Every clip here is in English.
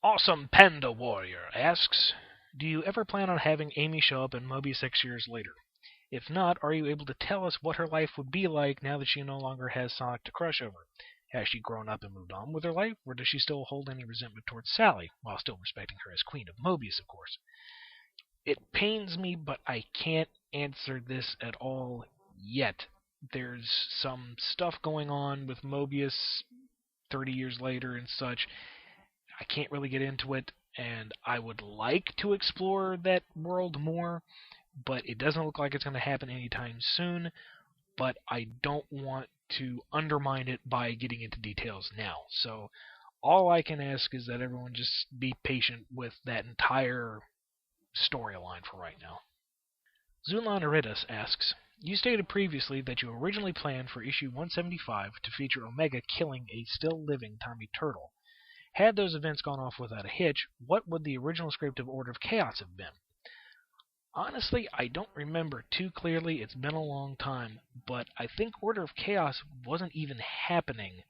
Awesome Panda Warrior asks, do you ever plan on having Amy show up in Mobius 6 years later? If not, are you able to tell us what her life would be like now that she no longer has Sonic to crush over? Has she grown up and moved on with her life, or does she still hold any resentment towards Sally, while still respecting her as Queen of Mobius, of course? It pains me, but I can't answer this at all yet. There's some stuff going on with Mobius 30 years later and such. I can't really get into it, and I would like to explore that world more, but it doesn't look like it's going to happen anytime soon, but I don't want to undermine it by getting into details now. So all I can ask is that everyone just be patient with that entire storyline for right now. Zulon Eritas asks, you stated previously that you originally planned for issue 175 to feature Omega killing a still-living Tommy Turtle. Had those events gone off without a hitch, what would the original script of Order of Chaos have been? Honestly, I don't remember too clearly. It's been a long time, but I think Order of Chaos wasn't even happening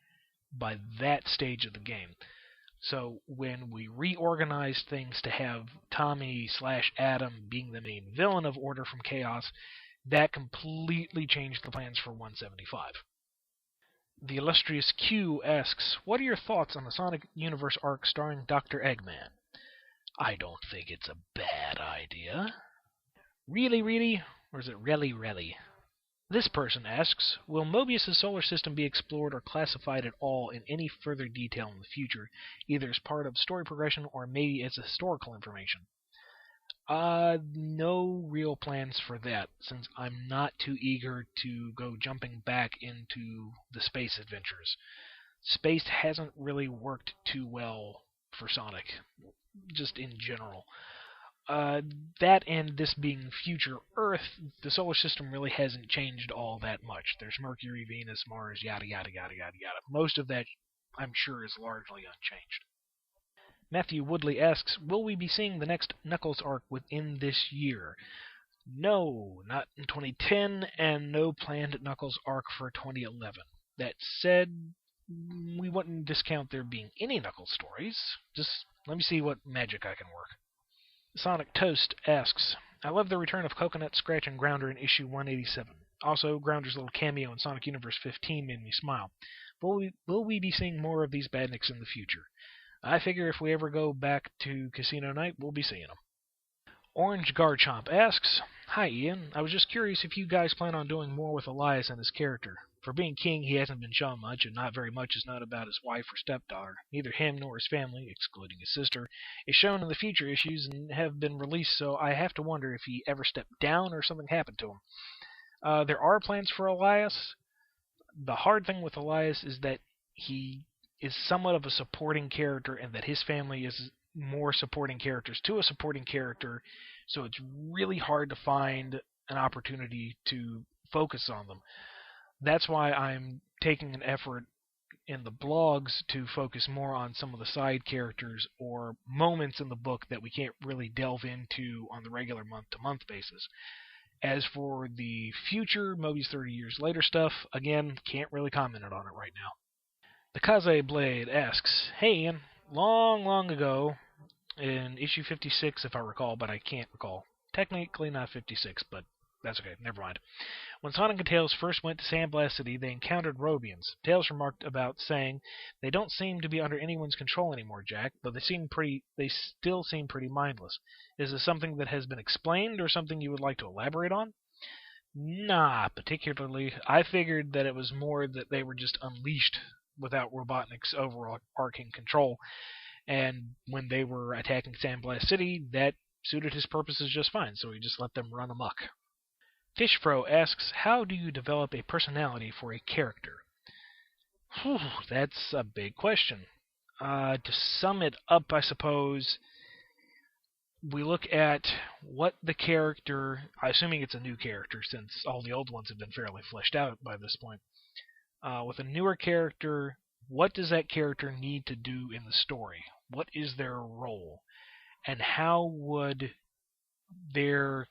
by that stage of the game. So when we reorganized things to have Tommy/Adam being the main villain of Order from Chaos, that completely changed the plans for 175. The illustrious Q asks, what are your thoughts on the Sonic Universe arc starring Dr. Eggman? I don't think it's a bad idea. Really, really? Or is it really, really? This person asks, will Mobius' solar system be explored or classified at all in any further detail in the future, either as part of story progression or maybe as historical information? No real plans for that, since I'm not too eager to go jumping back into the space adventures. Space hasn't really worked too well for Sonic, just in general. That and this being future Earth, the solar system really hasn't changed all that much. There's Mercury, Venus, Mars, yada yada yada yada yada. Most of that, I'm sure, is largely unchanged. Matthew Woodley asks, will we be seeing the next Knuckles arc within this year? No, not in 2010, and no planned Knuckles arc for 2011. That said, we wouldn't discount there being any Knuckles stories. Just let me see what magic I can work. Sonic Toast asks, I love the return of Coconut, Scratch, and Grounder in issue 187. Also, Grounder's little cameo in Sonic Universe 15 made me smile. Will we be seeing more of these badniks in the future? I figure if we ever go back to Casino Night, we'll be seeing them. Orange Garchomp asks, hi Ian, I was just curious if you guys plan on doing more with Elias and his character. For being king, he hasn't been shown much, and not very much is known about his wife or stepdaughter. Neither him nor his family, excluding his sister, is shown in the future issues and have been released, so I have to wonder if he ever stepped down or something happened to him. There are plans for Elias. The hard thing with Elias is that he is somewhat of a supporting character and that his family is more supporting characters to a supporting character, so it's really hard to find an opportunity to focus on them. That's why I'm taking an effort in the blogs to focus more on some of the side characters or moments in the book that we can't really delve into on the regular month-to-month basis. As for the future Mobius 30 years later stuff, again, can't really comment on it right now. The Kaze Blade asks, hey Ian, long ago, in issue 56 if I recall, but I can't recall. Technically not 56, but that's okay, never mind. When Sonic and Tails first went to Sandblast City, they encountered Robians. Tails remarked about saying, they don't seem to be under anyone's control anymore, Jack, but they still seem pretty mindless. Is this something that has been explained or something you would like to elaborate on? Nah, particularly. I figured that it was more that they were just unleashed without Robotnik's overarching control, and when they were attacking Sandblast City, that suited his purposes just fine, so he just let them run amok. Fishfro asks, how do you develop a personality for a character? Whew, that's a big question. To sum it up, I suppose, we look at what the character, assuming it's a new character, since all the old ones have been fairly fleshed out by this point. With a newer character, what does that character need to do in the story? What is their role? And how would their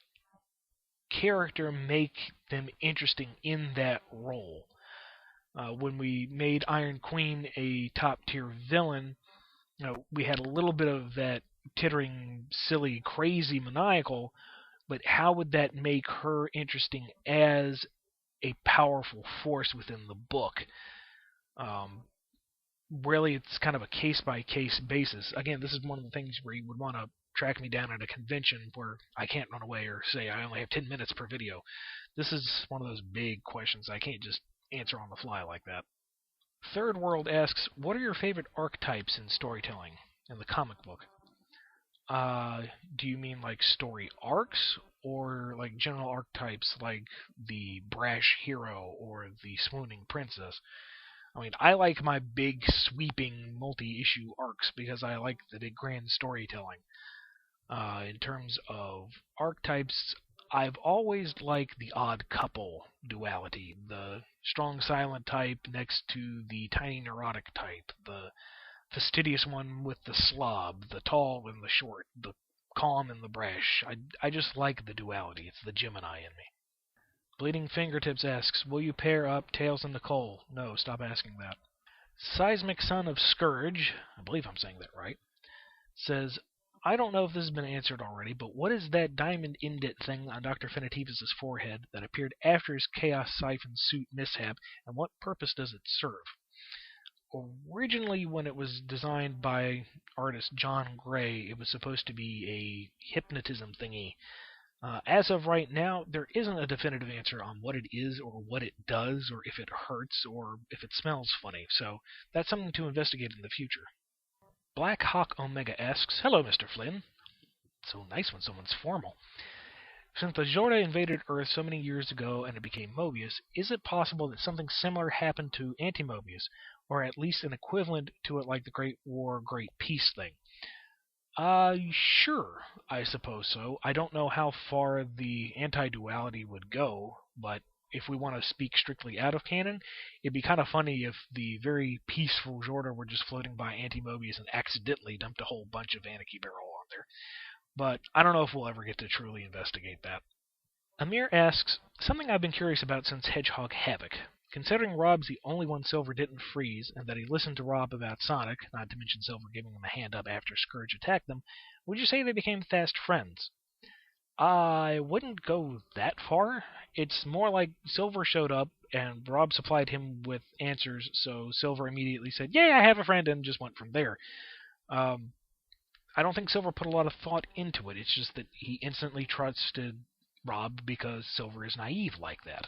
character make them interesting in that role? When we made Iron Queen a top-tier villain, We had a little bit of that tittering, silly, crazy, maniacal, but how would that make her interesting as a powerful force within the book? Um, really, it's kind of a case by case basis. Again, this is one of the things where you would want to track me down at a convention where I can't run away or say I only have 10 minutes per video. This is one of those big questions I can't just answer on the fly like that. Third World asks, what are your favorite archetypes in storytelling in the comic book? Do you mean like story arcs or like general archetypes like the brash hero or the swooning princess? I mean, I like my big sweeping multi-issue arcs because I like the big grand storytelling. In terms of archetypes, I've always liked the odd couple duality, the strong silent type next to the tiny neurotic type, the fastidious one with the slob, the tall and the short, the calm and the brash. I just like the duality. It's the Gemini in me. Bleeding Fingertips asks, will you pair up Tails and Nicole? No, stop asking that. Seismic Son of Scourge, I believe I'm saying that right, says, I don't know if this has been answered already, but what is that diamond indent thing on Dr. Finitivis' forehead that appeared after his Chaos Siphon suit mishap, and what purpose does it serve? Originally, when it was designed by artist John Gray, it was supposed to be a hypnotism thingy. As of right now, there isn't a definitive answer on what it is or what it does or if it hurts or if it smells funny, so that's something to investigate in the future. Black Hawk Omega asks, hello, Mr. Flynn. It's so nice when someone's formal. Since the Jorda invaded Earth so many years ago and it became Mobius, is it possible that something similar happened to Anti-Mobius, or at least an equivalent to it like the Great War, Great Peace thing? Sure, I suppose so. I don't know how far the anti-duality would go, but if we want to speak strictly out of canon, it'd be kind of funny if the very peaceful Jorda were just floating by Anti-Mobius and accidentally dumped a whole bunch of Anarchy Barrel on there. But I don't know if we'll ever get to truly investigate that. Amir asks, something I've been curious about since Hedgehog Havoc. Considering Rob's the only one Silver didn't freeze, and that he listened to Rob about Sonic, not to mention Silver giving him a hand up after Scourge attacked them, would you say they became fast friends? I wouldn't go that far. It's more like Silver showed up, and Rob supplied him with answers, so Silver immediately said, yeah, I have a friend, and just went from there. I don't think Silver put a lot of thought into it. It's just that he instantly trusted Rob because Silver is naive like that.